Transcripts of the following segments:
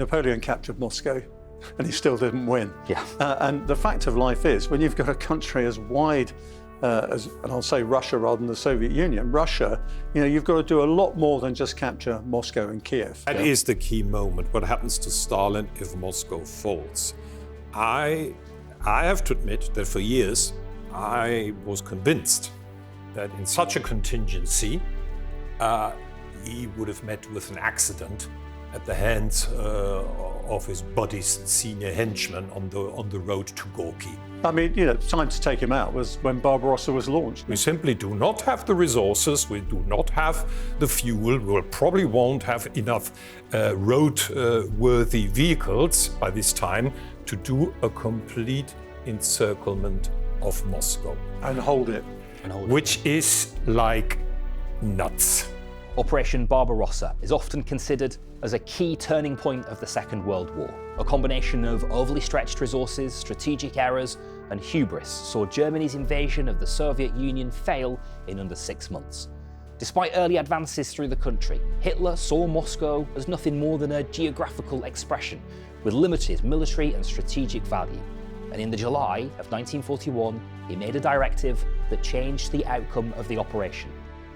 Napoleon captured Moscow and he still didn't win. Yeah. And the fact of life is, when you've got a country as wide as, and I'll say Russia rather than the Soviet Union, Russia, you've got to do a lot more than just capture Moscow and Kiev. That is the key moment. What happens to Stalin if Moscow falls? I have to admit that for years I was convinced that in such a contingency he would have met with an accident at the hands of his buddies and senior henchmen on the road to Gorky. I mean, the time to take him out was when Barbarossa was launched. We simply do not have the resources, we do not have the fuel, we probably won't have enough road-worthy vehicles by this time to do a complete encirclement of Moscow. And hold it. Which is like nuts. Operation Barbarossa is often considered as a key turning point of the Second World War. A combination of overly stretched resources, strategic errors, and hubris saw Germany's invasion of the Soviet Union fail in under 6 months. Despite early advances through the country, Hitler saw Moscow as nothing more than a geographical expression with limited military and strategic value. And in the July of 1941, he made a directive that changed the outcome of the operation.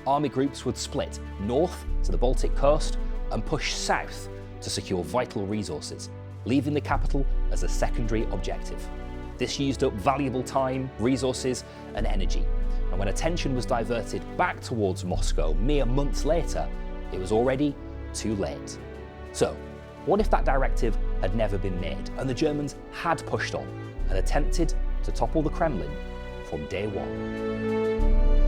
Army groups would split north to the Baltic coast and push south to secure vital resources, leaving the capital as a secondary objective. This used up valuable time, resources, and energy. And when attention was diverted back towards Moscow mere months later, it was already too late. So, what if that directive had never been made and the Germans had pushed on and attempted to topple the Kremlin from day one?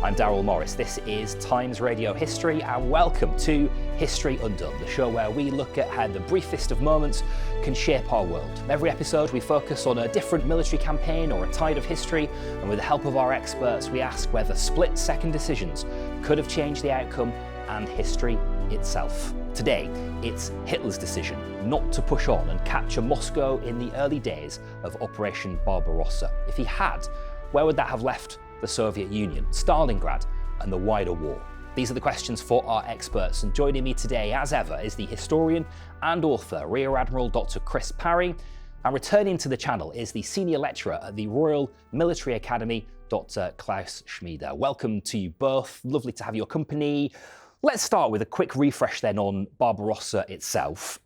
I'm Darryl Morris, this is Times Radio History, and welcome to History Undone, the show where we look at how the briefest of moments can shape our world. Every episode we focus on a different military campaign or a tide of history, and with the help of our experts we ask whether split-second decisions could have changed the outcome and history itself. Today, it's Hitler's decision not to push on and capture Moscow in the early days of Operation Barbarossa. If he had, where would that have left the Soviet Union, Stalingrad, and the wider war? These are the questions for our experts, and joining me today, as ever, is the historian and author, Rear Admiral Dr. Chris Parry, and returning to the channel is the senior lecturer at the Royal Military Academy, Dr. Klaus Schmider. Welcome to you both, lovely to have your company. Let's start with a quick refresh then on Barbarossa itself.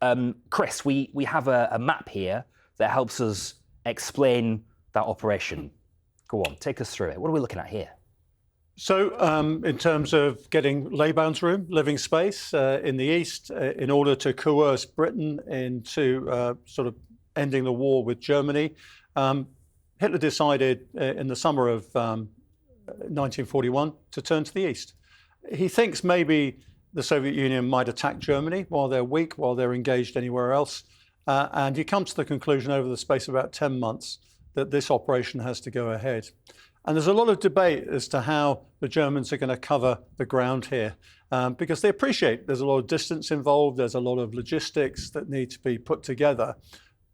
Chris, we have a map here that helps us explain that operation. Go on, take us through it. What are we looking at here? So in terms of getting Laybounds living space in the east, in order to coerce Britain into sort of ending the war with Germany, Hitler decided in the summer of 1941 to turn to the east. He thinks maybe the Soviet Union might attack Germany while they're weak, while they're engaged anywhere else. And he comes to the conclusion over the space of about 10 months that this operation has to go ahead. And there's a lot of debate as to how the Germans are going to cover the ground here, because they appreciate there's a lot of distance involved, there's a lot of logistics that need to be put together.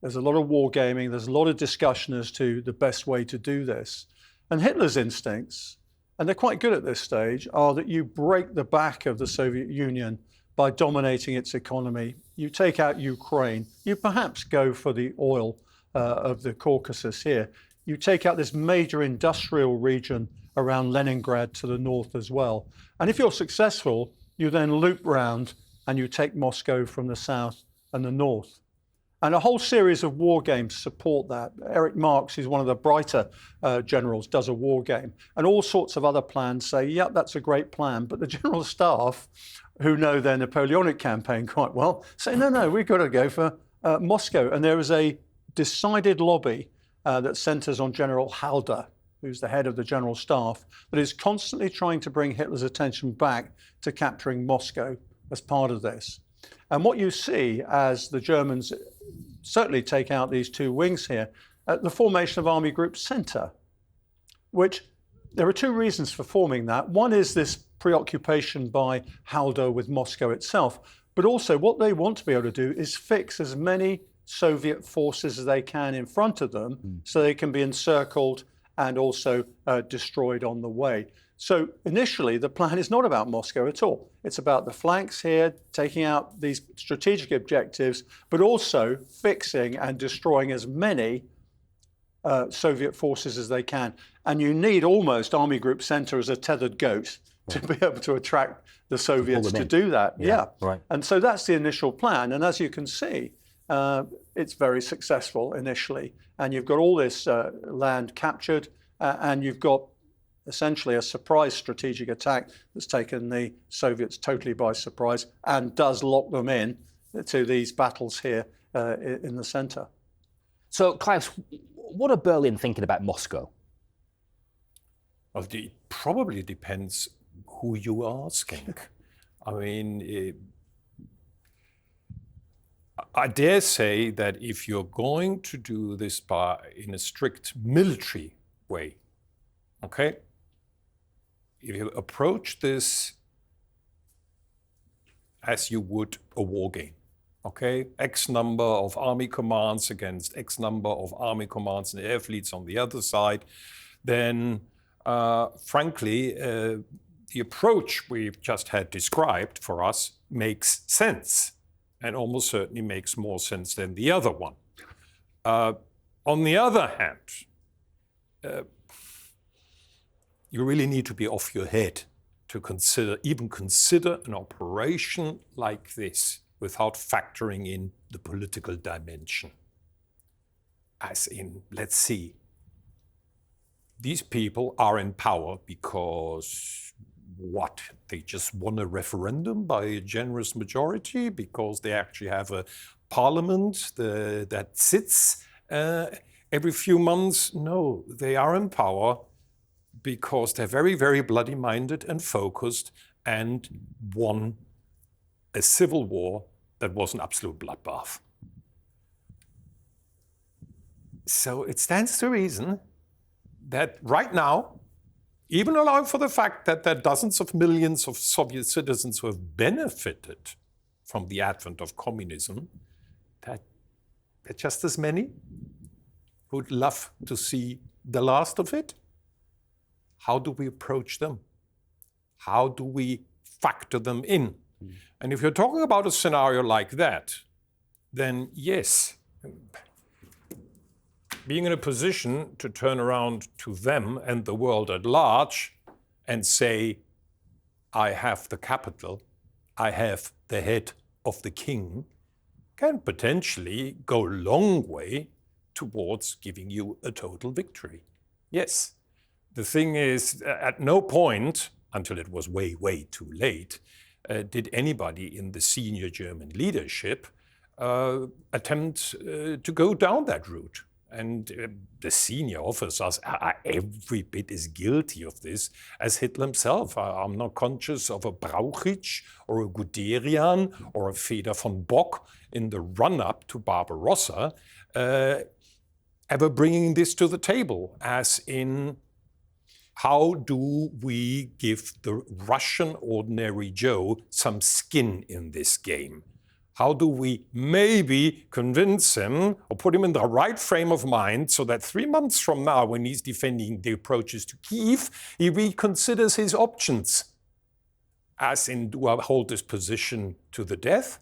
There's a lot of wargaming, there's a lot of discussion as to the best way to do this. And Hitler's instincts, and they're quite good at this stage, are that you break the back of the Soviet Union by dominating its economy. You take out Ukraine, you perhaps go for the oil of the Caucasus here. You take out this major industrial region around Leningrad to the north as well. And if you're successful, you then loop round and you take Moscow from the south and the north. And a whole series of war games support that. Erich Marx, who's one of the brighter generals, does a war game. And all sorts of other plans say, yep, that's a great plan. But the general staff, who know their Napoleonic campaign quite well, say, no, we've got to go for Moscow. And there is a decided lobby that centers on General Halder, who's the head of the general staff, that is constantly trying to bring Hitler's attention back to capturing Moscow as part of this. And what you see as the Germans certainly take out these two wings here, the formation of Army Group Center, which there are two reasons for forming that. One is this preoccupation by Halder with Moscow itself, but also what they want to be able to do is fix as many Soviet forces as they can in front of them so they can be encircled and also destroyed on the way. So initially, the plan is not about Moscow at all. It's about the flanks here, taking out these strategic objectives, but also fixing and destroying as many Soviet forces as they can. And you need almost Army Group Center as a tethered goat to be able to attract the Soviets to do that. Yeah. Right. And so that's the initial plan. And as you can see, it's very successful initially. And you've got all this land captured, and you've got essentially a surprise strategic attack that's taken the Soviets totally by surprise and does lock them in to these battles here in the center. So, Klaus, what are Berlin thinking about Moscow? Well, it probably depends who you are asking. I mean, I dare say that if you're going to do this in a strict military way, okay, if you approach this as you would a war game, okay, X number of army commands against X number of army commands and air fleets on the other side, then frankly, the approach we've just had described for us makes sense, and almost certainly makes more sense than the other one. On the other hand, you really need to be off your head to even consider an operation like this without factoring in the political dimension. As in, let's see, these people are in power because what? They just won a referendum by a generous majority because they actually have a parliament that sits every few months? No, they are in power because they're very, very bloody-minded and focused and won a civil war that was an absolute bloodbath. So it stands to reason that right now, even allowing for the fact that there are dozens of millions of Soviet citizens who have benefited from the advent of communism, that there are just as many who'd love to see the last of it. How do we approach them? How do we factor them in? And if you're talking about a scenario like that, then yes, being in a position to turn around to them and the world at large and say, I have the capital, I have the head of the king, can potentially go a long way towards giving you a total victory. Yes. The thing is, at no point, until it was way, way too late, did anybody in the senior German leadership attempt to go down that route. And the senior officers are every bit as guilty of this as Hitler himself. I'm not conscious of a Brauchitsch or a Guderian or a Feder von Bock in the run-up to Barbarossa ever bringing this to the table, as in, how do we give the Russian ordinary Joe some skin in this game? How do we maybe convince him or put him in the right frame of mind so that 3 months from now, when he's defending the approaches to Kyiv, he reconsiders his options? As in, do I hold this position to the death?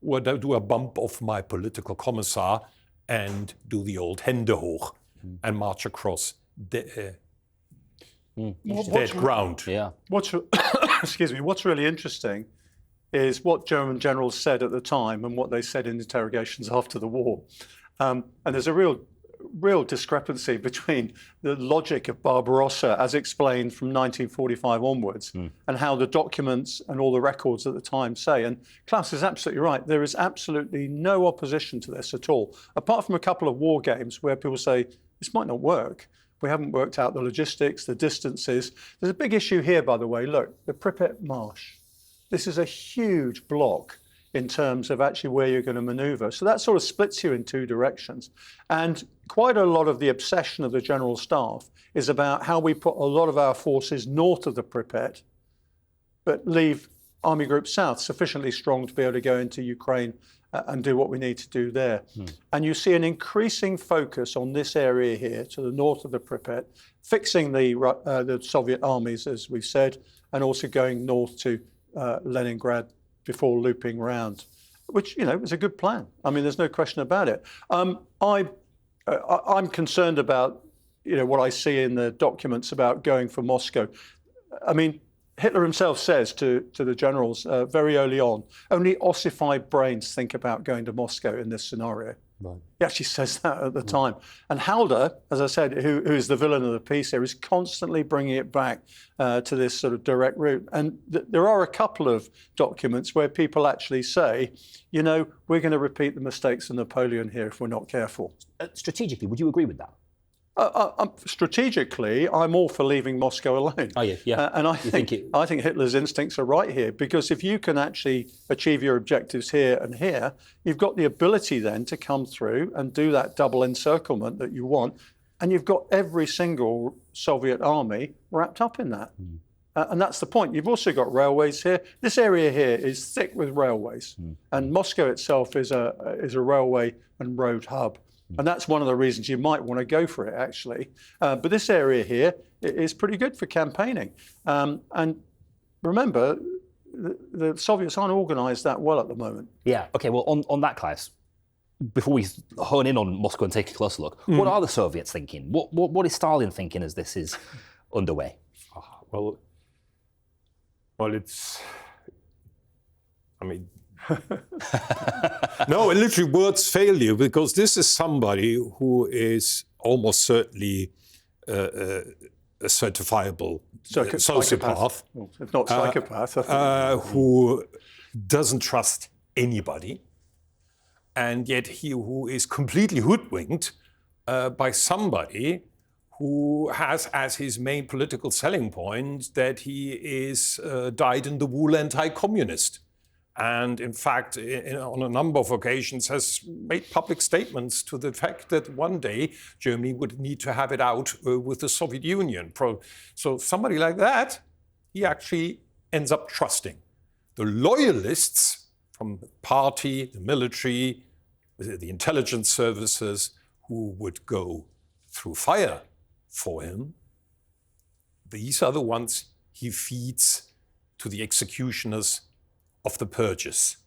Or do I bump off my political commissar and do the old Hände hoch and march across dead ground? Yeah. Excuse me. What's really interesting is what German generals said at the time and what they said in interrogations after the war. And there's a real discrepancy between the logic of Barbarossa as explained from 1945 onwards and how the documents and all the records at the time say. And Klaus is absolutely right. There is absolutely no opposition to this at all, apart from a couple of war games where people say, this might not work. We haven't worked out the logistics, the distances. There's a big issue here, by the way. Look, the Pripyat Marsh. This is a huge block in terms of actually where you're going to maneuver. So that sort of splits you in two directions. And quite a lot of the obsession of the General Staff is about how we put a lot of our forces north of the Pripyat, but leave army group south sufficiently strong to be able to go into Ukraine and do what we need to do there. And you see an increasing focus on this area here to the north of the Pripyat, fixing the Soviet armies, as we've said, and also going north to Leningrad before looping round, which, is a good plan. I mean, there's no question about it. I'm concerned about, what I see in the documents about going for Moscow. I mean, Hitler himself says to the generals very early on, only ossified brains think about going to Moscow in this scenario. Right. He actually says that at the time. And Halder, as I said, who is the villain of the piece here, is constantly bringing it back to this sort of direct route. And there are a couple of documents where people actually say, we're going to repeat the mistakes of Napoleon here if we're not careful. Strategically, would you agree with that? Strategically, I'm all for leaving Moscow alone. Oh, yeah. And I think Hitler's instincts are right here, because if you can actually achieve your objectives here and here, you've got the ability then to come through and do that double encirclement that you want, and you've got every single Soviet army wrapped up in that. And that's the point. You've also got railways here. This area here is thick with railways, and Moscow itself is a railway and road hub. And that's one of the reasons you might want to go for it, actually. But this area here is pretty good for campaigning. And remember, the Soviets aren't organised that well at the moment. Yeah. OK, well, on that, Klaus, before we hone in on Moscow and take a closer look, what are the Soviets thinking? What is Stalin thinking as this is underway? Well, it's... I mean... No, literally words fail you, because this is somebody who is almost certainly a certifiable sociopath. Well, if not psychopath. Who doesn't trust anybody, and yet who is completely hoodwinked by somebody who has as his main political selling point that he is dyed-in-the-wool anti-communist. And in fact, on a number of occasions has made public statements to the fact that one day Germany would need to have it out with the Soviet Union. So somebody like that, he actually ends up trusting. The loyalists from the party, the military, the intelligence services, who would go through fire for him, these are the ones he feeds to the executioners of the purges.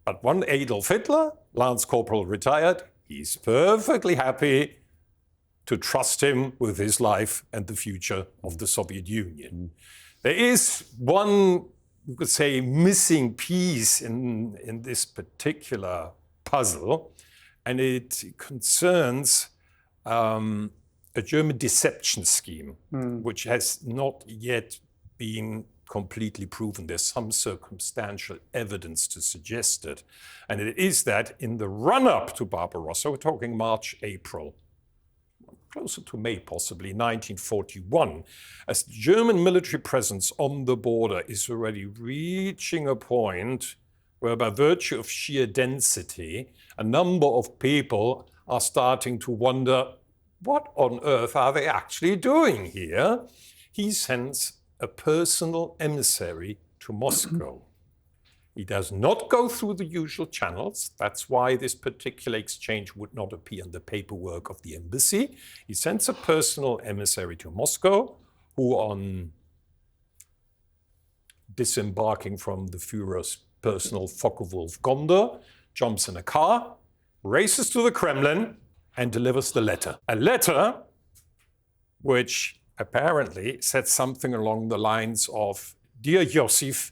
But one Adolf Hitler, Lance Corporal retired, he's perfectly happy to trust him with his life and the future of the Soviet Union. There is one, you could say, missing piece in this particular puzzle, and it concerns a German deception scheme, which has not yet been completely proven. There's some circumstantial evidence to suggest it. And it is that in the run-up to Barbarossa, we're talking March, April, closer to May possibly, 1941, as the German military presence on the border is already reaching a point where, by virtue of sheer density, a number of people are starting to wonder, what on earth are they actually doing here? He sends a personal emissary to Moscow. He does not go through the usual channels. That's why this particular exchange would not appear in the paperwork of the embassy. He sends a personal emissary to Moscow, who, on disembarking from the Führer's personal Focke-Wulf Gondor, jumps in a car, races to the Kremlin, and delivers the letter. A letter which apparently said something along the lines of, "Dear Joseph,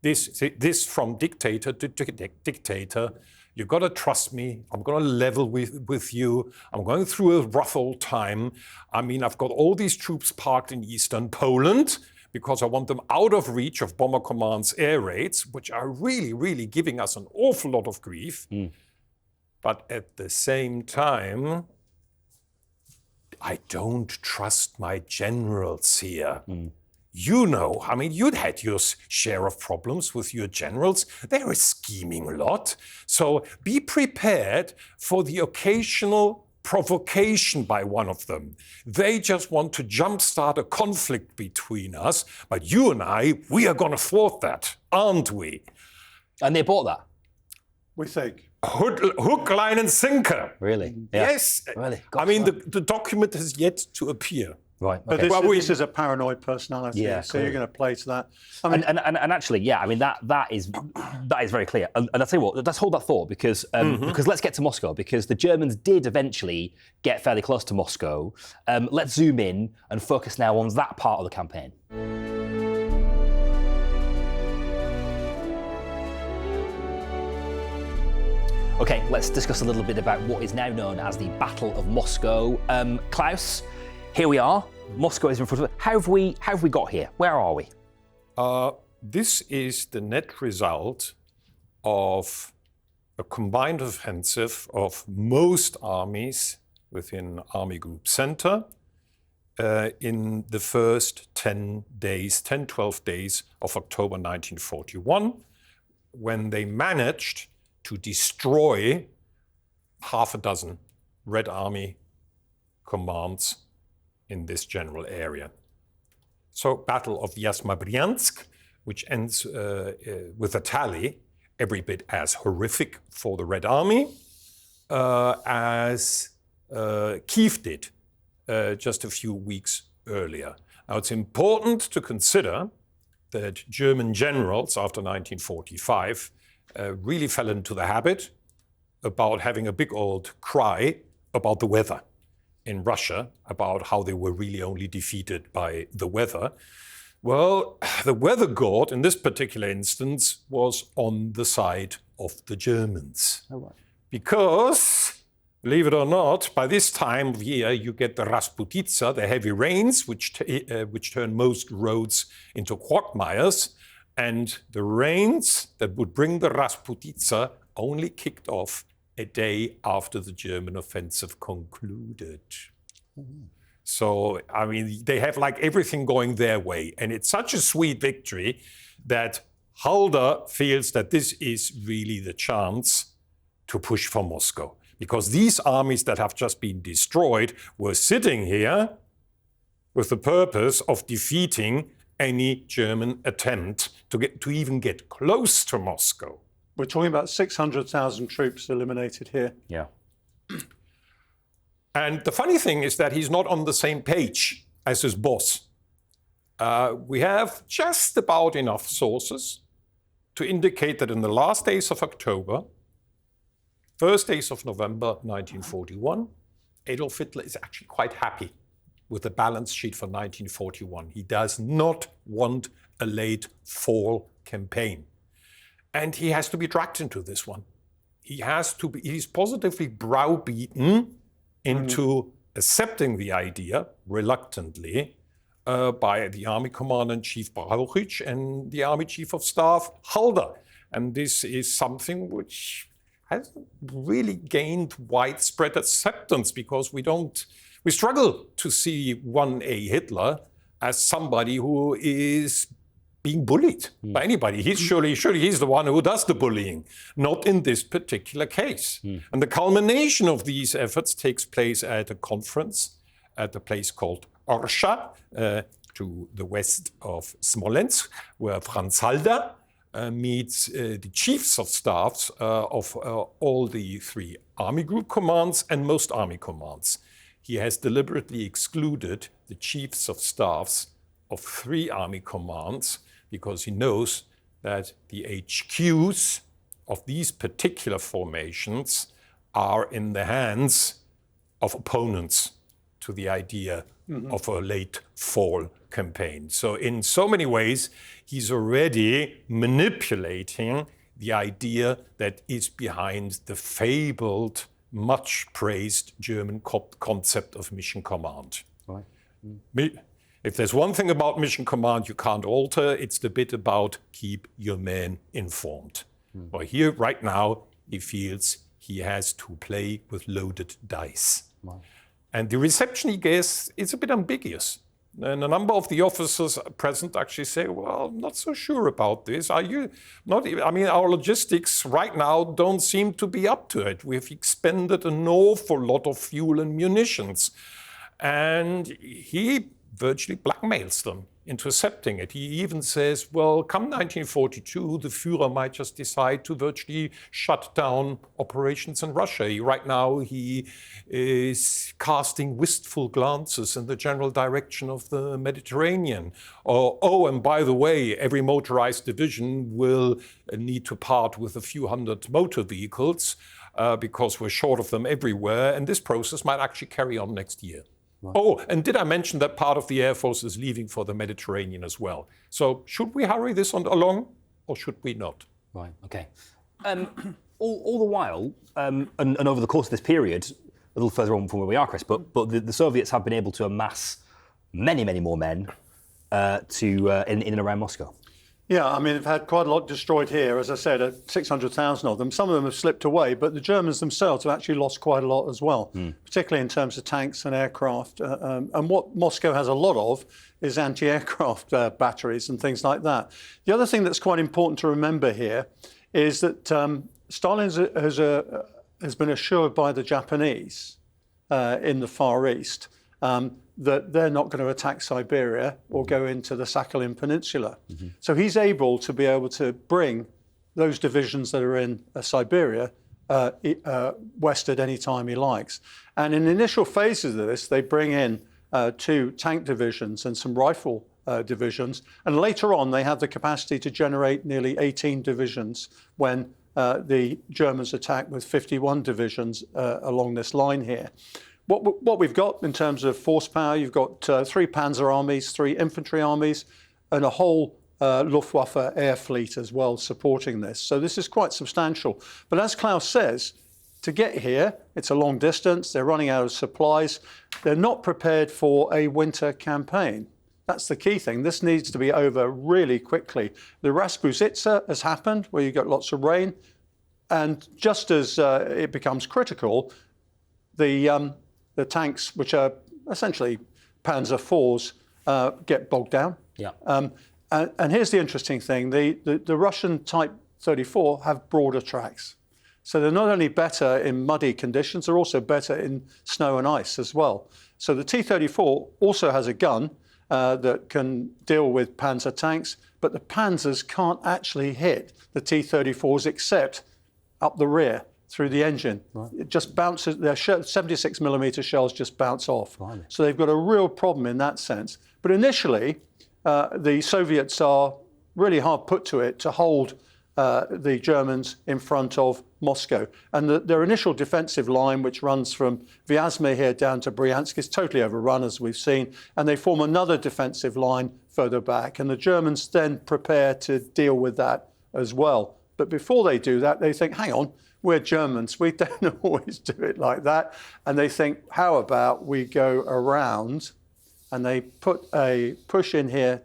this from dictator to dictator, you've got to trust me, I'm going to level with you, I'm going through a rough old time. I mean, I've got all these troops parked in eastern Poland because I want them out of reach of Bomber Command's air raids, which are really, really giving us an awful lot of grief. But at the same time, I don't trust my generals here. You know, I mean, you'd had your share of problems with your generals. They're a scheming lot. So be prepared for the occasional provocation by one of them. They just want to jumpstart a conflict between us, but you and we are going to thwart that, aren't we? And they bought that? We think. Hook, line and sinker. Really? Yeah. Yes. Really? I mean, the document has yet to appear. Right. Okay. Okay. But this is a paranoid personality, Yeah, so clearly. you're going to play to that. I mean, And actually, yeah, I mean that is very clear. And I'll tell you what, let's hold that thought because let's get to Moscow, because the Germans did eventually get fairly close to Moscow. Let's zoom in and focus now on that part of the campaign. Okay, let's discuss a little bit about what is now known as the Battle of Moscow. Klaus, here we are. Moscow is in front of us. How have we got here? Where are we? This is the net result of a combined offensive of most armies within Army Group Center in the first 12 days of October 1941, when they managed to destroy half a dozen Red Army commands in this general area. So, Battle of Yasmabryansk, which ends with a tally every bit as horrific for the Red Army as Kiev did just a few weeks earlier. Now, it's important to consider that German generals after 1945 really fell into the habit about having a big old cry about the weather in Russia, about how they were really only defeated by the weather. Well, the weather god in this particular instance was on the side of the Germans. Oh, right. Because, believe it or not, by this time of year you get the Rasputitsa, the heavy rains, which turn most roads into quagmires, and the rains that would bring the Rasputitsa only kicked off a day after the German offensive concluded. Mm-hmm. So, I mean, they have like everything going their way. And it's such a sweet victory that Halder feels that this is really the chance to push for Moscow. Because these armies that have just been destroyed were sitting here with the purpose of defeating any German attempt to even get close to Moscow. we're talking about 600,000 troops eliminated here. Yeah. And the funny thing is that he's not on the same page as his boss. We have just about enough sources to indicate that in the last days of October, first days of November 1941, Adolf Hitler is actually quite happy with the balance sheet for 1941. He does not want a late fall campaign. And he has to be dragged into this one. He's positively browbeaten into accepting the idea, reluctantly, by the Army Commander-in-Chief Brauchitsch and the Army Chief of Staff Halder. And this is something which hasn't really gained widespread acceptance, because we struggle to see 1A Hitler as somebody who is being bullied by anybody. Surely he's the one who does the bullying, not in this particular case. And the culmination of these efforts takes place at a conference at a place called Orsha, to the west of Smolensk, where Franz Halder meets the chiefs of staffs of all the three army group commands and most army commands. He has deliberately excluded the chiefs of staffs of three army commands because he knows that the HQs of these particular formations are in the hands of opponents to the idea of a late fall campaign. So in so many ways, he's already manipulating the idea that is behind the fabled, much praised German concept of mission command. Right. If there's one thing about mission command you can't alter, it's the bit about keep your men informed. Well, here, right now, he feels he has to play with loaded dice. Wow. And the reception he gets is a bit ambiguous. And a number of the officers present actually say, well, I'm not so sure about this. Are you not? I mean, our logistics right now don't seem to be up to it. We've expended an awful lot of fuel and munitions. And he virtually blackmails them into accepting it. He even says, well, come 1942, the Führer might just decide to virtually shut down operations in Russia. Right now, he is casting wistful glances in the general direction of the Mediterranean. Oh, and by the way, every motorized division will need to part with a few hundred motor vehicles because we're short of them everywhere. And this process might actually carry on next year. Right. Oh, and did I mention that part of the Air Force is leaving for the Mediterranean as well? So should we hurry this along or should we not? Right, okay. All the while, and over the course of this period, a little further on from where we are, Chris, but the Soviets have been able to amass many, many more men in and around Moscow. Yeah, I mean, they've had quite a lot destroyed here. As I said, 600,000 of them. Some of them have slipped away, but the Germans themselves have actually lost quite a lot as well, particularly in terms of tanks and aircraft. And what Moscow has a lot of is anti-aircraft batteries and things like that. The other thing that's quite important to remember here is that Stalin has been assured by the Japanese in the Far East that they're not going to attack Siberia or go into the Sakhalin Peninsula. So he's able to bring those divisions that are in Siberia west at any time he likes. And in the initial phases of this, they bring in 2 tank divisions and some rifle divisions. And later on, they have the capacity to generate nearly 18 divisions when the Germans attack with 51 divisions along this line here. What we've got in terms of force power, you've got 3 panzer armies, 3 infantry armies, and a whole Luftwaffe air fleet as well supporting this. So this is quite substantial. But as Klaus says, to get here, it's a long distance, they're running out of supplies, they're not prepared for a winter campaign. That's the key thing. This needs to be over really quickly. The Rasputitsa has happened, where you get lots of rain, and just as it becomes critical, the tanks, which are essentially Panzer IVs, get bogged down. Yeah. And here's the interesting thing. The Russian Type 34 have broader tracks. So they're not only better in muddy conditions, they're also better in snow and ice as well. So the T-34 also has a gun that can deal with Panzer tanks, but the Panzers can't actually hit the T-34s except up the rear, through the engine. Right. It just bounces, their 76mm shells just bounce off. Right. So they've got a real problem in that sense. But initially, the Soviets are really hard put to it to hold the Germans in front of Moscow. And their initial defensive line, which runs from Vyazma here down to Bryansk, is totally overrun, as we've seen. And they form another defensive line further back. And the Germans then prepare to deal with that as well. But before they do that, they think, hang on, we're Germans, we don't always do it like that. And they think, how about we go around? And they put a push in here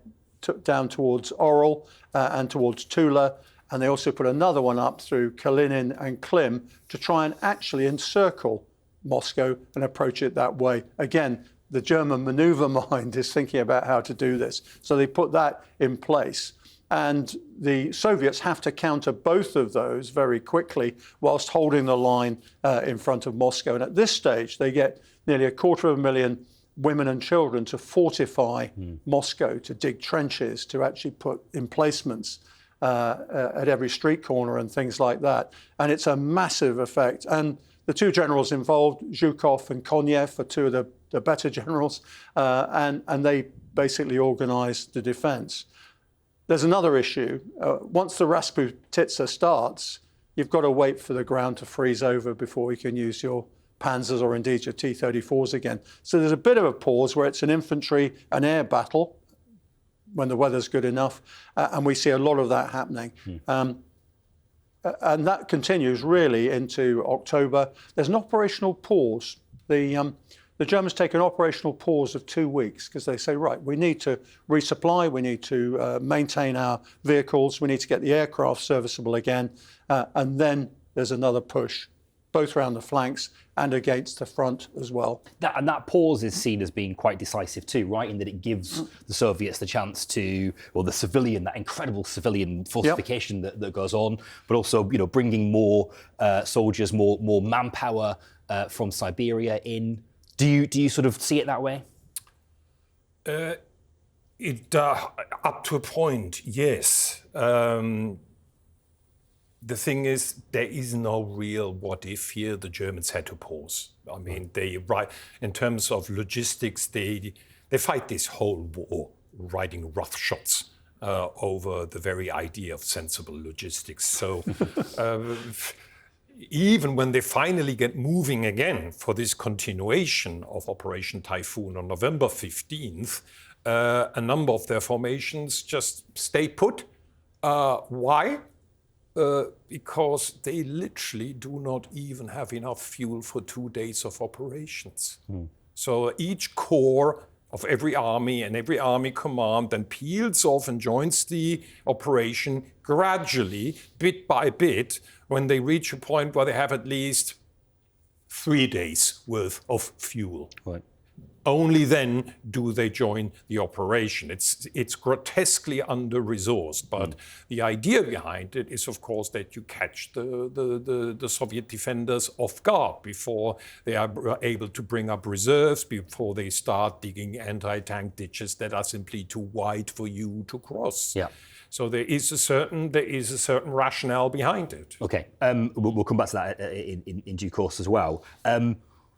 down towards Orel and towards Tula. And they also put another one up through Kalinin and Klim to try and actually encircle Moscow and approach it that way. Again, the German maneuver mind is thinking about how to do this. So they put that in place. And the Soviets have to counter both of those very quickly whilst holding the line in front of Moscow. And at this stage, they get nearly 250,000 women and children to fortify Moscow, to dig trenches, to actually put emplacements at every street corner and things like that. And it's a massive effect. And the 2 generals involved, Zhukov and Konev, are 2 of the better generals, and they basically organized the defense. There's another issue. Once the Rasputitsa starts, you've got to wait for the ground to freeze over before you can use your Panzers or indeed your T-34s again. So there's a bit of a pause where it's an infantry and air battle when the weather's good enough, and we see a lot of that happening. And that continues really into October. There's an operational pause. The Germans take an operational pause of 2 weeks because they say, right, we need to resupply, we need to maintain our vehicles, we need to get the aircraft serviceable again, and then there's another push both around the flanks and against the front as well. That pause is seen as being quite decisive too, right? In that it gives the Soviets the chance to, or the civilian, that incredible civilian fortification that goes on, but also, bringing more soldiers, more manpower from Siberia in. Do you sort of see it that way? Up to a point, yes. The thing is, there is no real what if here. The Germans had to pause. I mean, in terms of logistics, they fight this whole war riding roughshods over the very idea of sensible logistics. So even when they finally get moving again for this continuation of Operation Typhoon on November 15th, a number of their formations just stay put. Why? Because they literally do not even have enough fuel for 2 days of operations. So each corps of every army and every army command then peels off and joins the operation gradually, bit by bit, when they reach a point where they have at least 3 days worth of fuel. Right. Only then do they join the operation. It's grotesquely under-resourced, but the idea behind it is, of course, that you catch the Soviet defenders off guard before they are able to bring up reserves, before they start digging anti-tank ditches that are simply too wide for you to cross. Yeah. So there is a certain rationale behind it. Okay, we'll come back to that in due course as well.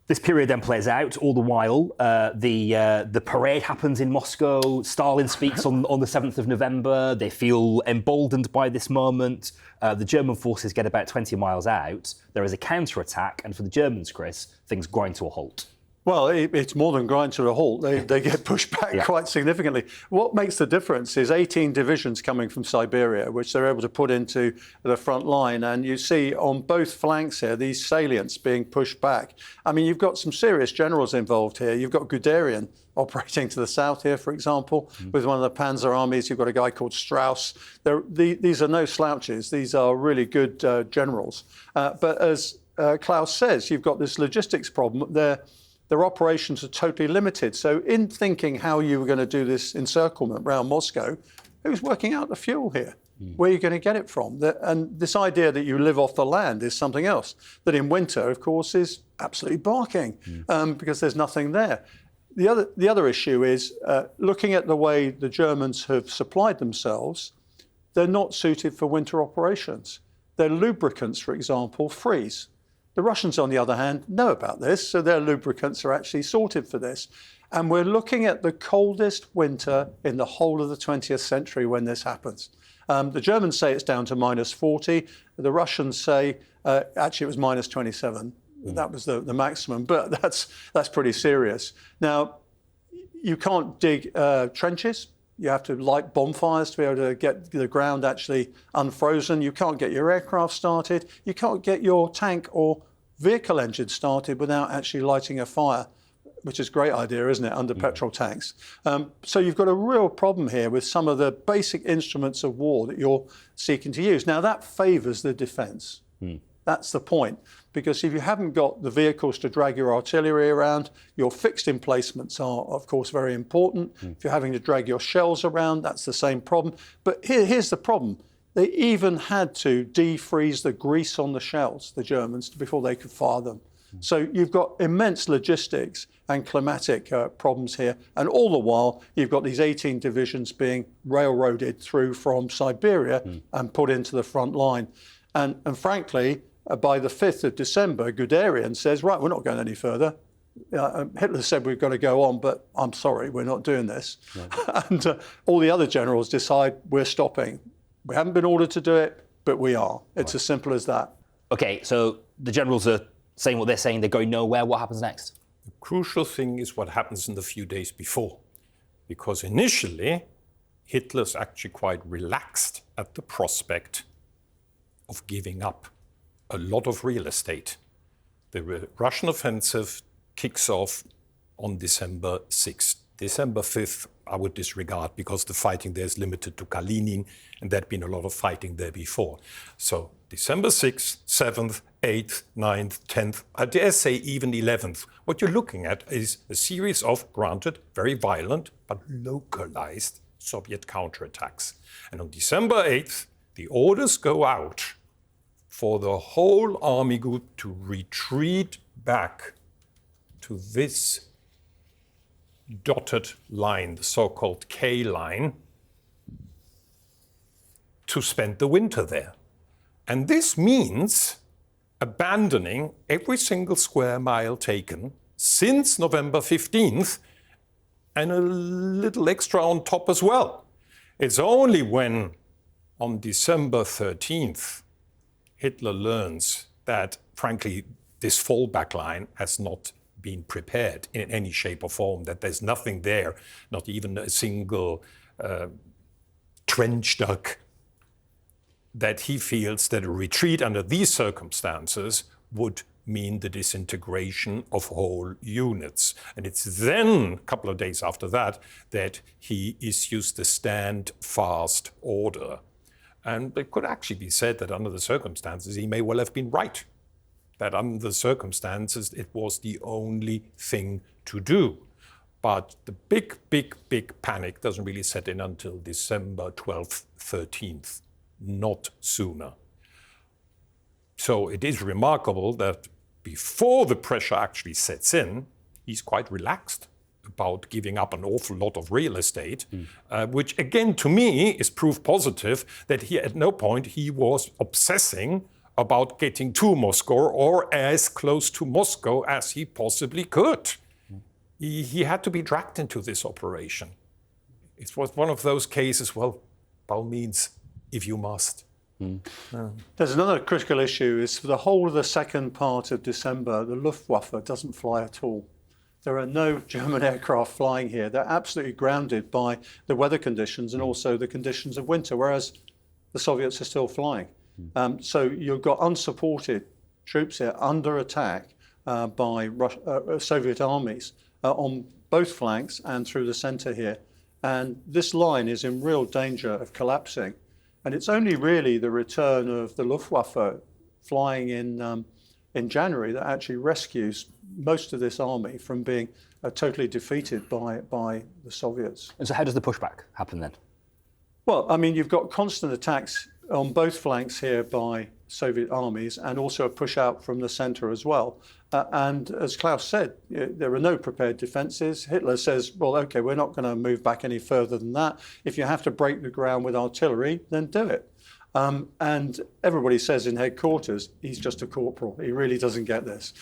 This period then plays out. All the while, the parade happens in Moscow. Stalin speaks on the 7th of November. They feel emboldened by this moment. The German forces get about 20 miles out. There is a counterattack, and for the Germans, Chris, things grind to a halt. Well, it's more than grind to a halt. They get pushed back quite significantly. What makes the difference is 18 divisions coming from Siberia, which they're able to put into the front line. And you see on both flanks here, these salients being pushed back. I mean, you've got some serious generals involved here. You've got Guderian operating to the south here, for example, with one of the Panzer armies. You've got a guy called Strauss. These are no slouches. These are really good generals. But as Klaus says, you've got this logistics problem. Their operations are totally limited. So in thinking how you were going to do this encirclement around Moscow, who's working out the fuel here? Where are you going to get it from? And this idea that you live off the land is something else. That in winter, of course, is absolutely barking because there's nothing there. The other issue is looking at the way the Germans have supplied themselves, they're not suited for winter operations. Their lubricants, for example, freeze. The Russians, on the other hand, know about this, so their lubricants are actually sorted for this. And we're looking at the coldest winter in the whole of the 20th century when this happens. The Germans say it's down to -40. The Russians say, actually, it was -27. That was the maximum, but that's pretty serious. Now, you can't dig trenches. You have to light bonfires to be able to get the ground actually unfrozen. You can't get your aircraft started. You can't get your tank or vehicle engine started without actually lighting a fire, which is a great idea, isn't it, under petrol tanks. So you've got a real problem here with some of the basic instruments of war that you're seeking to use. Now, that favours the defence. That's the point. Because if you haven't got the vehicles to drag your artillery around, your fixed emplacements are, of course, very important. If you're having to drag your shells around, that's the same problem. But here's the problem. They even had to defreeze the grease on the shells, the Germans, before they could fire them. So you've got immense logistics and climatic problems here. And all the while, you've got these 18 divisions being railroaded through from Siberia and put into the front line. And frankly, by the 5th of December, Guderian says, right, we're not going any further. Hitler said we've got to go on, but I'm sorry, we're not doing this. And all the other generals decide we're stopping. We haven't been ordered to do it, but we are. It's as simple as that. Okay, so the generals are saying what they're saying, they're going nowhere. What happens next? The crucial thing is what happens in the few days before. Because initially, Hitler's actually quite relaxed at the prospect of giving up a lot of real estate. The Russian offensive kicks off on December 6th. December 5th, I would disregard because the fighting there is limited to Kalinin, and there'd been a lot of fighting there before. So December 6th, 7th, 8th, 9th, 10th, I dare say even 11th. What you're looking at is a series of, granted, very violent, but localized Soviet counterattacks. And on December 8th, the orders go out for the whole army group to retreat back to this dotted line, the so-called K line, to spend the winter there. And this means abandoning every single square mile taken since November 15th, and a little extra on top as well. It's only when, on December 13th, Hitler learns that, frankly, this fallback line has not been prepared in any shape or form, that there's nothing there, not even a single trench dug, that he feels that a retreat under these circumstances would mean the disintegration of whole units. And it's then, a couple of days after that, that he issues the stand fast order. And it could actually be said that under the circumstances, he may well have been right. That under the circumstances, it was the only thing to do. But the big panic doesn't really set in until December 12th, 13th, not sooner. So it is remarkable that before the pressure actually sets in, he's quite relaxed about giving up an awful lot of real estate, which again, to me, is proof positive that he, at no point he was obsessing about getting to Moscow or as close to Moscow as he possibly could. He had to be dragged into this operation. It was one of those cases, well, by all means, if you must. There's another critical issue, is for the whole of the second part of December, the Luftwaffe doesn't fly at all. There are no German aircraft flying here. They're absolutely grounded by the weather conditions and also the conditions of winter, whereas the Soviets are still flying. So you've got unsupported troops here under attack by Soviet armies on both flanks and through the center here. And this line is in real danger of collapsing. And it's only really the return of the Luftwaffe flying in January that actually rescues most of this army from being totally defeated by the Soviets. And so how does the pushback happen then? Well, I mean, you've got constant attacks on both flanks here by Soviet armies and also a push out from the center as well. And as Klaus said, there are no prepared defenses. Hitler says, well, okay, we're not going to move back any further than that. If you have to break the ground with artillery, then do it. And everybody says in headquarters, he's just a corporal. He really doesn't get this.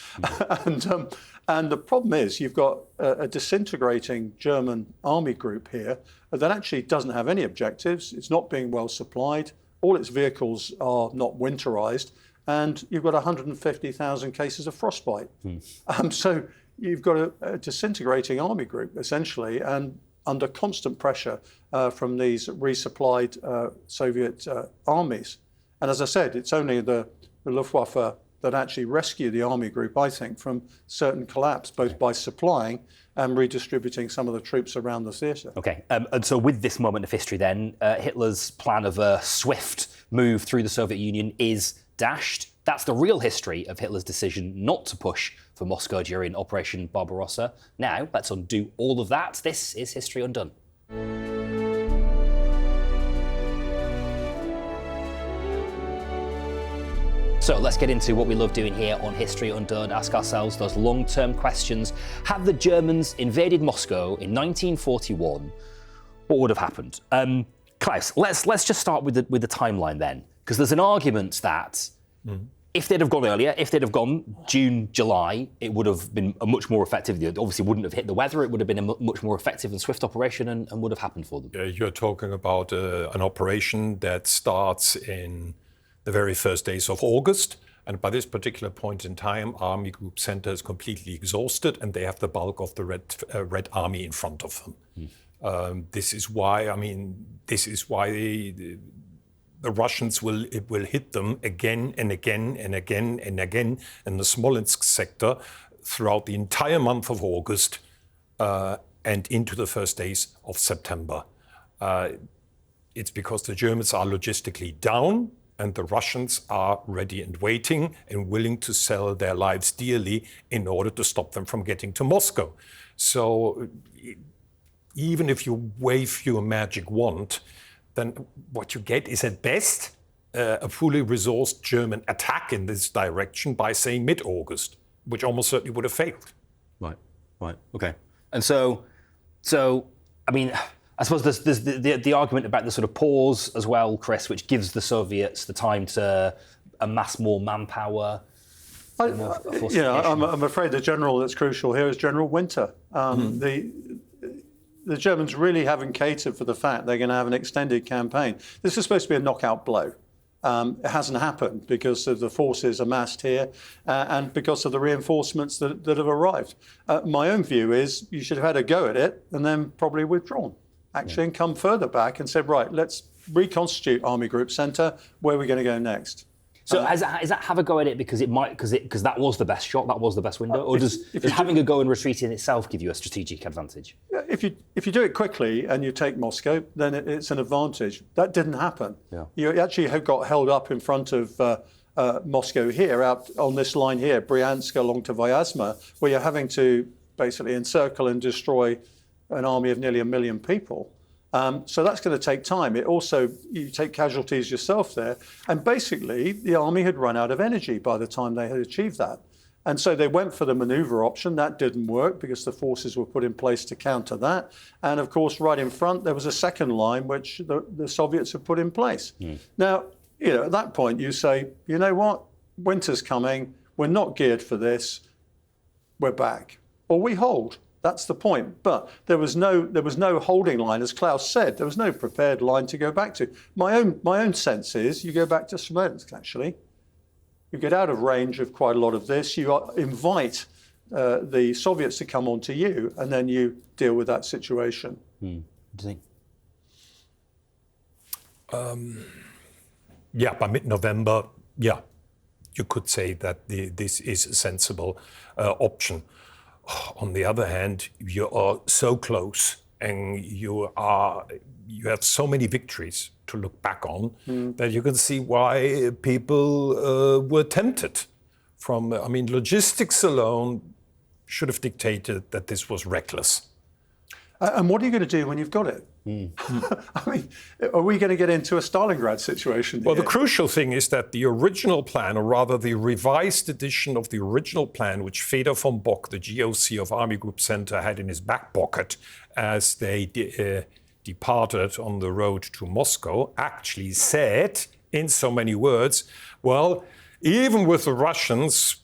And the problem is you've got a disintegrating German army group here that actually doesn't have any objectives. It's not being well supplied. All its vehicles are not winterized. And you've got 150,000 cases of frostbite. So you've got a disintegrating army group, essentially, and under constant pressure from these resupplied Soviet armies. And as I said, it's only the Luftwaffe that actually rescued the army group, I think, from certain collapse, both by supplying and redistributing some of the troops around the theatre. Okay, and so with this moment of history then, Hitler's plan of a swift move through the Soviet Union is dashed. That's the real history of Hitler's decision not to push for Moscow during Operation Barbarossa. Now, let's undo all of that. This is History Undone. So let's get into what we love doing here on History Undone. Ask ourselves those long-term questions. Had the Germans invaded Moscow in 1941, what would have happened? Klaus, let's just start with the timeline then, because there's an argument that if they'd have gone earlier, if they'd have gone June, July, it would have been a much more effective, it obviously wouldn't have hit the weather, it would have been a much more effective and swift operation and would have happened for them. You're talking about an operation that starts in the very first days of August. And by this particular point in time, Army Group Center is completely exhausted and they have the bulk of the Red Army in front of them. This is why the Russians will hit them again and again and again and again in the Smolensk sector throughout the entire month of August. and into the first days of September. It's because the Germans are logistically down and the Russians are ready and waiting and willing to sell their lives dearly in order to stop them from getting to Moscow. So even if you wave your magic wand, then what you get is at best a fully resourced German attack in this direction by, say, mid-August, which almost certainly would have failed. Right, okay. And so I mean, I suppose there's the argument about the sort of pause as well, Chris, which gives the Soviets the time to amass more manpower. I'm afraid the general that's crucial here is General Winter. The Germans really haven't catered for the fact they're going to have an extended campaign. This is supposed to be a knockout blow. It hasn't happened because of the forces amassed here and because of the reinforcements that have arrived. My own view is you should have had a go at it and then probably withdrawn, actually, and come further back and said, right, let's reconstitute Army Group Centre. Where are we going to go next? So is that have a go at it because that was the best shot, that was the best window, or does having a go and retreating itself give you a strategic advantage? If you do it quickly and you take Moscow, then it's an advantage. That didn't happen. Yeah. You actually have got held up in front of Moscow here, out on this line here, Bryansk along to Vyazma, where you're having to basically encircle and destroy an army of nearly 1 million people. So that's going to take time. You take casualties yourself there. And basically, the army had run out of energy by the time they had achieved that. And so they went for the maneuver option. That didn't work because the forces were put in place to counter that. And of course, right in front, there was a second line, which the Soviets had put in place. Now, at that point, you say, you know what? Winter's coming. We're not geared for this. We're back. Or we hold. That's the point. But there was no holding line, as Klaus said. There was no prepared line to go back to. My own sense is you go back to Smolensk, actually. You get out of range of quite a lot of this. You invite the Soviets to come onto you, and then you deal with that situation. What do you think? By mid-November, you could say that this is a sensible option. On the other hand, you are so close and you have so many victories to look back on that you can see why people were tempted. Logistics alone should have dictated that this was reckless. And what are you going to do when you've got it? Are we going to get into a Stalingrad situation here? Well, the crucial thing is that the original plan, or rather the revised edition of the original plan, which Feder von Bock, the GOC of Army Group Center, had in his back pocket as they departed on the road to Moscow, actually said, in so many words, well, even with the Russians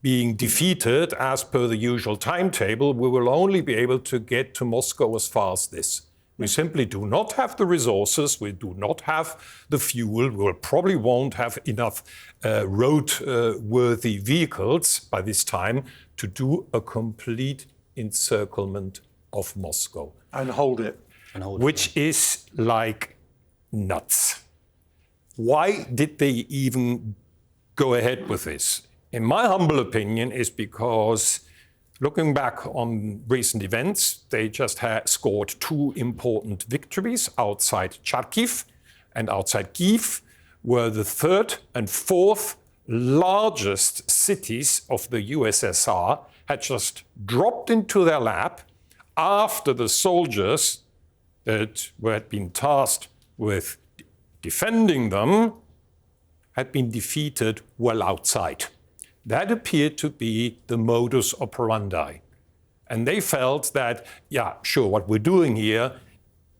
being defeated as per the usual timetable, we will only be able to get to Moscow as far as this. We simply do not have the resources, we do not have the fuel, we probably won't have enough road-worthy vehicles by this time to do a complete encirclement of Moscow. And hold it. Which is like nuts. Why did they even go ahead with this? In my humble opinion, is because looking back on recent events, they just had scored 2 important victories outside Kharkiv and outside Kyiv, were the 3rd and 4th largest cities of the USSR had just dropped into their lap after the soldiers that had been tasked with defending them had been defeated well outside. That appeared to be the modus operandi. And they felt that, what we're doing here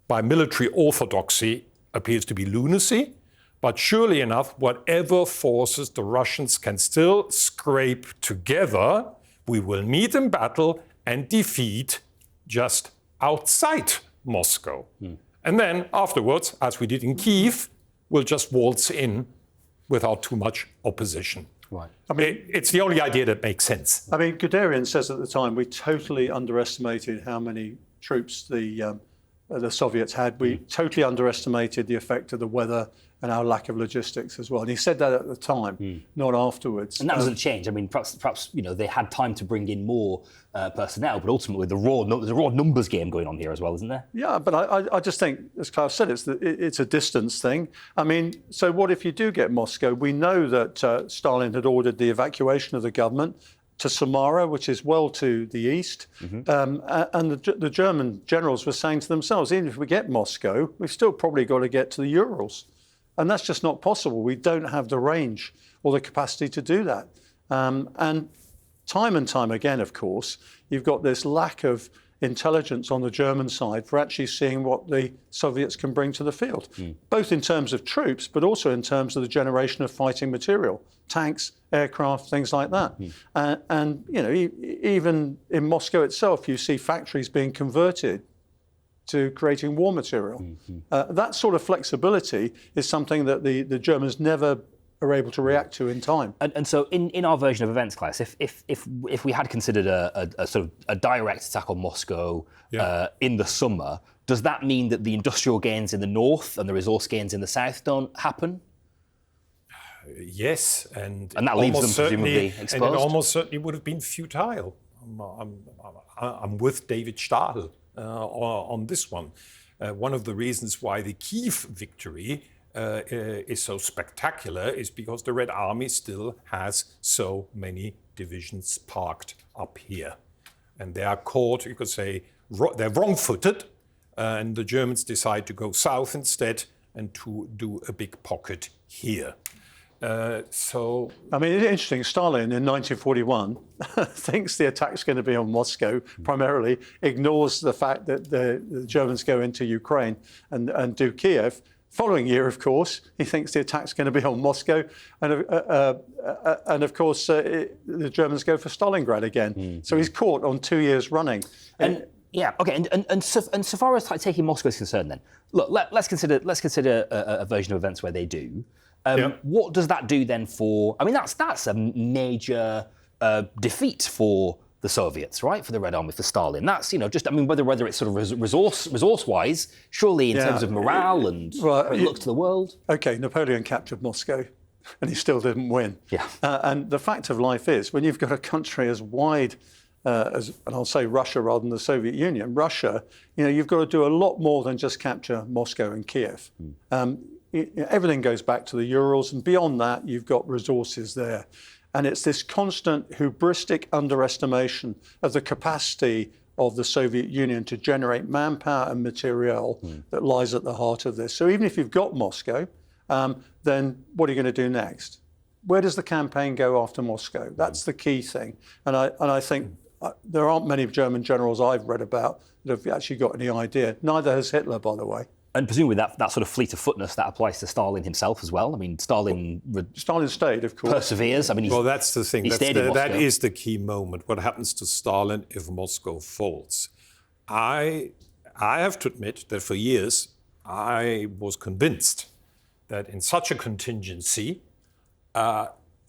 by military orthodoxy appears to be lunacy, but surely enough, whatever forces the Russians can still scrape together, we will meet in battle and defeat just outside Moscow. And then afterwards, as we did in Kyiv, we'll just waltz in without too much opposition. Right. It's the only idea that makes sense. Guderian says at the time we totally underestimated how many troops the the Soviets had. We totally underestimated the effect of the weather and our lack of logistics as well. And he said that at the time, not afterwards. And that doesn't change. I mean, perhaps they had time to bring in more personnel, but ultimately there's a raw numbers game going on here as well, isn't there? Yeah, but I just think, as Klaus said, it's a distance thing. I mean, so what if you do get Moscow? We know that Stalin had ordered the evacuation of the government to Samara, which is well to the east. And the German generals were saying to themselves, even if we get Moscow, we've still probably got to get to the Urals. And that's just not possible. We don't have the range or the capacity to do that. And time again, of course, you've got this lack of intelligence on the German side for actually seeing what the Soviets can bring to the field, both in terms of troops, but also in terms of the generation of fighting material, tanks, aircraft, things like that. And even in Moscow itself, you see factories being converted to creating war material. That sort of flexibility is something that the Germans never are able to react to in time. And so in our version of events, Klaus, if we had considered a sort of a direct attack on Moscow in the summer, does that mean that the industrial gains in the north and the resource gains in the south don't happen? Yes, and that leaves them presumably exposed. And it almost certainly would have been futile. I'm with David Stadl on this one. One of the reasons why the Kiev victory is so spectacular is because the Red Army still has so many divisions parked up here. And they are caught, you could say, they're wrong-footed, and the Germans decide to go south instead and to do a big pocket here. I mean, it's interesting. Stalin in 1941 thinks the attack's going to be on Moscow primarily, ignores the fact that the Germans go into Ukraine and do Kiev. Following year, of course, he thinks the attack's going to be on Moscow, and of course the Germans go for Stalingrad again. So he's caught on 2 years running. And so far as taking Moscow is concerned, then look, let's consider a version of events where they do. What does that do then for? I mean, that's a major defeat for the Soviets, right? For the Red Army, for Stalin. That's whether it's sort of resource-wise, surely in terms of morale and look to the world. Okay, Napoleon captured Moscow, and he still didn't win. Yeah. And the fact of life is, when you've got a country as wide and I'll say Russia rather than the Soviet Union, Russia, you've got to do a lot more than just capture Moscow and Kiev. Everything goes back to the Urals, and beyond that, you've got resources there. And it's this constant hubristic underestimation of the capacity of the Soviet Union to generate manpower and material that lies at the heart of this. So even if you've got Moscow, then what are you going to do next? Where does the campaign go after Moscow? That's the key thing. And I think there aren't many German generals I've read about that have actually got any idea. Neither has Hitler, by the way. And presumably that sort of fleet of footness, that applies to Stalin himself as well. I mean, Stalin stayed, of course. Perseveres. I mean, that's the thing. That is the key moment. What happens to Stalin if Moscow falls? I have to admit that for years I was convinced that in such a contingency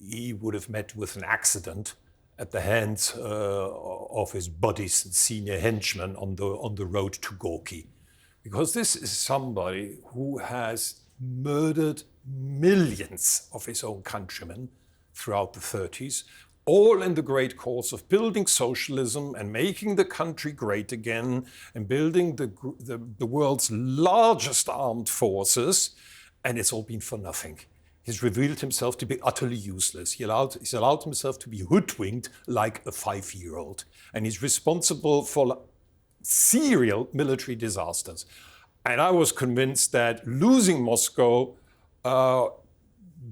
he would have met with an accident at the hands of his buddies and senior henchmen on the road to Gorky. Because this is somebody who has murdered millions of his own countrymen throughout the 30s, all in the great cause of building socialism and making the country great again and building the world's largest armed forces, and it's all been for nothing. He's revealed himself to be utterly useless. He's allowed himself to be hoodwinked like a 5-year-old, and he's responsible for serial military disasters. And I was convinced that losing Moscow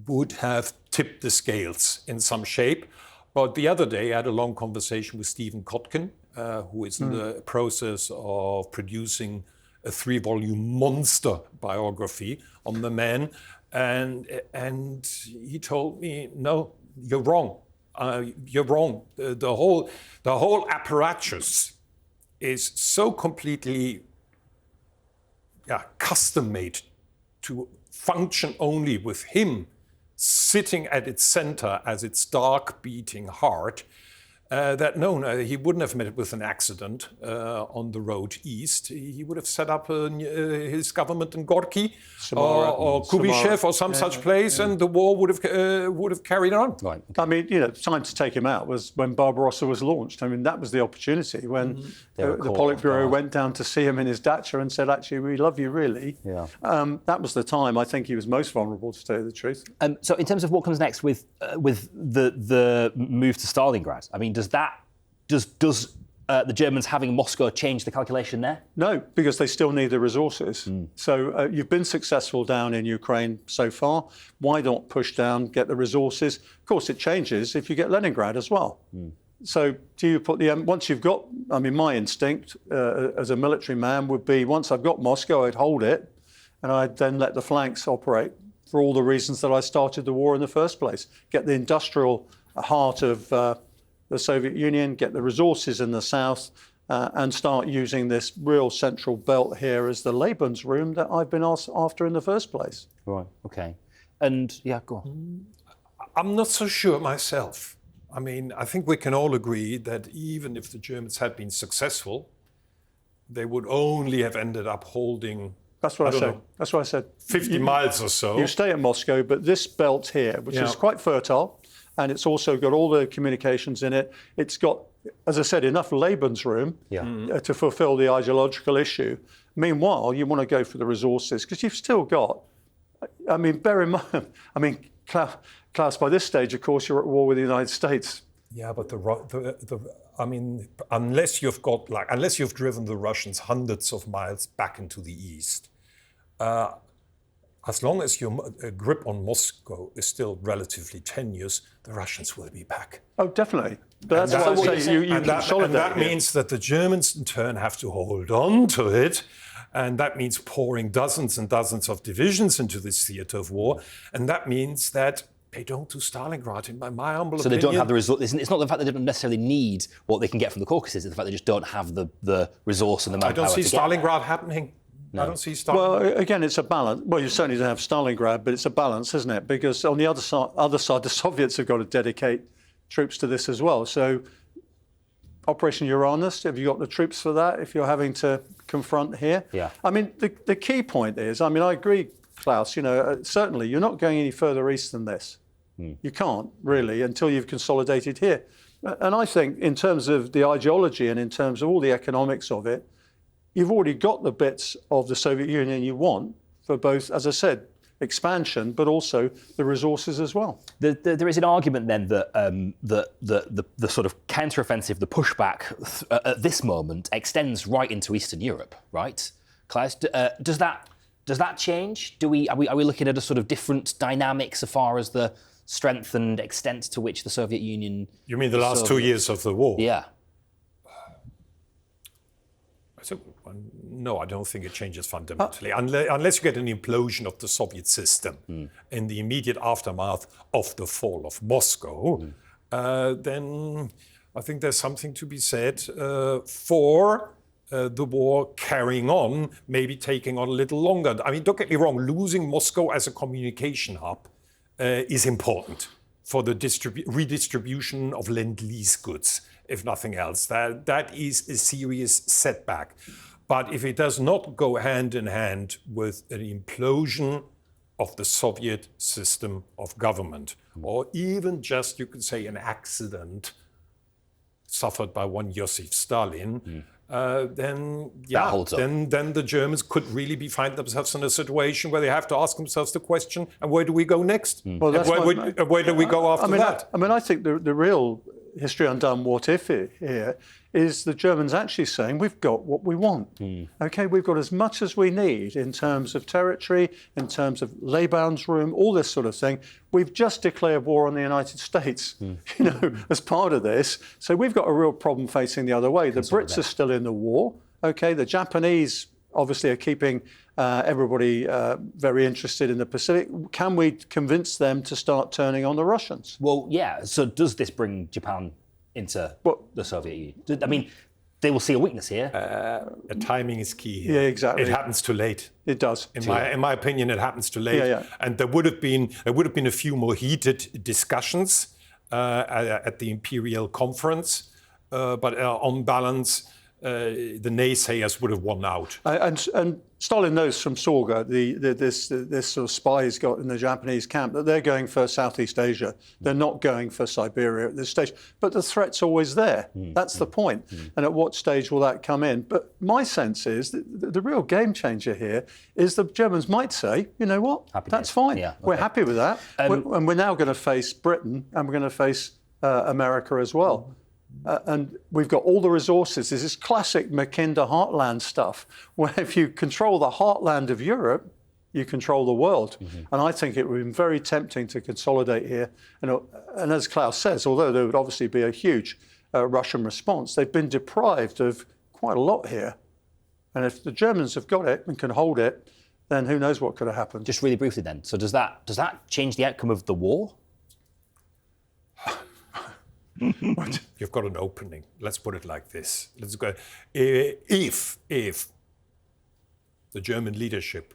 would have tipped the scales in some shape. But the other day I had a long conversation with Stephen Kotkin, who is in the process of producing a 3-volume monster biography on the man. And he told me, no, you're wrong. You're wrong. The whole apparatus is so completely custom-made to function only with him sitting at its center as its dark beating heart, he wouldn't have met it with an accident on the road east. He would have set up his government in Gorky or Kubyshev or some such place, and the war would have carried on. Right. I mean, the time to take him out was when Barbarossa was launched. I mean, that was the opportunity when the Politburo went down to see him in his dacha and said, actually, we love you, really. Yeah. That was the time I think he was most vulnerable, to tell you the truth. So in terms of what comes next with the move to Stalingrad, I mean, does the Germans having Moscow change the calculation there? No, because they still need the resources. So you've been successful down in Ukraine so far. Why not push down, get the resources? Of course, it changes if you get Leningrad as well. So do you put once you've got, I mean, my instinct as a military man would be, once I've got Moscow, I'd hold it, and I'd then let the flanks operate for all the reasons that I started the war in the first place. Get the industrial heart of the Soviet Union, get the resources in the south, and start using this real central belt here as the Lebensraum that I've been after in the first place. Right, okay. And, yeah, go on. I'm not so sure myself. I mean, I think we can all agree that even if the Germans had been successful, they would only have ended up holding... That's what I said. That's what I said. 50 miles or so. You stay at Moscow, but this belt here, which is quite fertile, and it's also got all the communications in it. It's got, as I said, enough Lebensraum to fulfill the ideological issue. Meanwhile, you want to go for the resources because you've still got, I mean, bear in mind, I mean, Klaus, by this stage, of course, you're at war with the United States. Yeah, but I mean, unless you've driven the Russians hundreds of miles back into the east, as long as your grip on Moscow is still relatively tenuous, the Russians will be back. Oh, definitely. But that's what I say. You consolidate. And that means that the Germans, in turn, have to hold on to it. And that means pouring dozens and dozens of divisions into this theatre of war. And that means that they don't do Stalingrad, in my humble opinion. So they don't have the resources. It's not the fact that they don't necessarily need what they can get from the Caucasus. It's the fact they just don't have the resource and the manpower. I don't see Stalingrad happening. No. I don't see Stalingrad. Well, again, it's a balance. Well, you certainly don't have Stalingrad, but it's a balance, isn't it? Because on the other side, the Soviets have got to dedicate troops to this as well. So Operation Uranus, have you got the troops for that if you're having to confront here? Yeah. I mean, the key point is, I mean, I agree, Klaus, certainly you're not going any further east than this. You can't, really, until you've consolidated here. And I think in terms of the ideology and in terms of all the economics of it, you've already got the bits of the Soviet Union you want for both, as I said, expansion, but also the resources as well. There is an argument then that the sort of counteroffensive, the pushback at this moment extends right into Eastern Europe, right? Klaus, does that change? Are we looking at a sort of different dynamic so far as the strength and extent to which the Soviet Union... You mean the last 2 years of the war? Yeah. No, I don't think it changes fundamentally. Unless you get an implosion of the Soviet system in the immediate aftermath of the fall of Moscow, then I think there's something to be said for the war carrying on, maybe taking on a little longer. I mean, don't get me wrong, losing Moscow as a communication hub is important for the redistribution of Lend-Lease goods, if nothing else. That is a serious setback. But if it does not go hand in hand with an implosion of the Soviet system of government, or even just, you could say, an accident suffered by one Joseph Stalin, then the Germans could really find themselves in a situation where they have to ask themselves the question, and where do we go next? Well, that's where do we go after that? I think the real history undone what if here is the Germans actually saying we've got what we want. Okay, we've got as much as we need in terms of territory, in terms of Lebensraum, all this sort of thing. We've just declared war on the United States, as part of this. So we've got a real problem facing the other way. The Brits are still in the war. Okay, the Japanese obviously are keeping everybody very interested in the Pacific. Can we convince them to start turning on the Russians? Well, yeah. So does this bring Japan into the Soviet Union? I mean, they will see a weakness here. The timing is key here. Yeah, exactly. It happens too late. It does. In my opinion, it happens too late. Yeah. And there would have been a few more heated discussions at the Imperial Conference, but on balance, the naysayers would have won out. And Stalin knows from Sorga, this sort of spy he's got in the Japanese camp, that they're going for Southeast Asia. They're not going for Siberia at this stage. But the threat's always there. That's the point. And at what stage will that come in? But my sense is that the real game changer here is the Germans might say, you know what, that's fine. Yeah, okay. We're happy with that. And we're now going to face Britain, and we're going to face America as well. And we've got all the resources. This is classic Mackinder heartland stuff, where if you control the heartland of Europe, you control the world. And I think it would have been very tempting to consolidate here. And as Klaus says, although there would obviously be a huge Russian response, they've been deprived of quite a lot here. And if the Germans have got it and can hold it, then who knows what could have happened. Just really briefly then, so does that change the outcome of the war? You've got an opening. Let's put it like this. Let's go. If the German leadership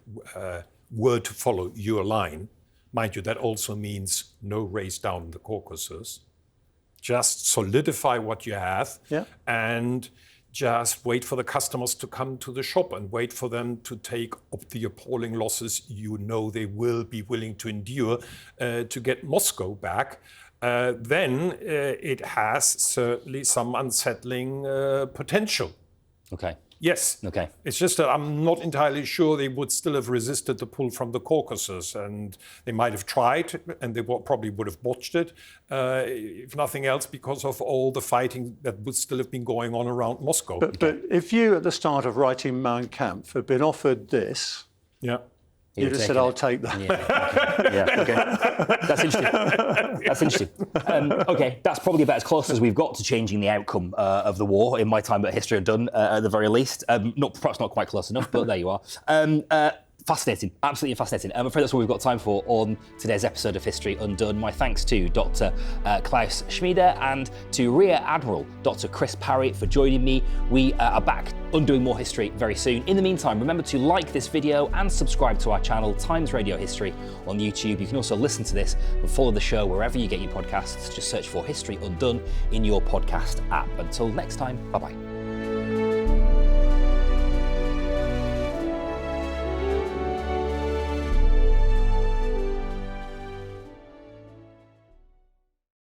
were to follow your line, mind you, that also means no race down the Caucasus. Just solidify what you have, and just wait for the customers to come to the shop and wait for them to take up the appalling losses you know they will be willing to endure to get Moscow back. Then it has certainly some unsettling potential. Okay. Yes. Okay. It's just that I'm not entirely sure they would still have resisted the pull from the Caucasus, and they might have tried, and they probably would have botched it, if nothing else, because of all the fighting that would still have been going on around Moscow. But if you, at the start of writing Mein Kampf, had been offered this, you'd have said, I'll take that. Okay. That's interesting. Okay, that's probably about as close as we've got to changing the outcome of the war in my time at History Undone, at the very least. Perhaps not quite close enough, but there you are. Fascinating, absolutely fascinating. I'm afraid that's all we've got time for on today's episode of History Undone. My thanks to Dr. Klaus Schmider and to Rear Admiral Dr. Chris Parry for joining me. We are back undoing more history very soon. In the meantime, remember to like this video and subscribe to our channel, Times Radio History, on YouTube. You can also listen to this and follow the show wherever you get your podcasts. Just search for History Undone in your podcast app. Until next time, bye-bye.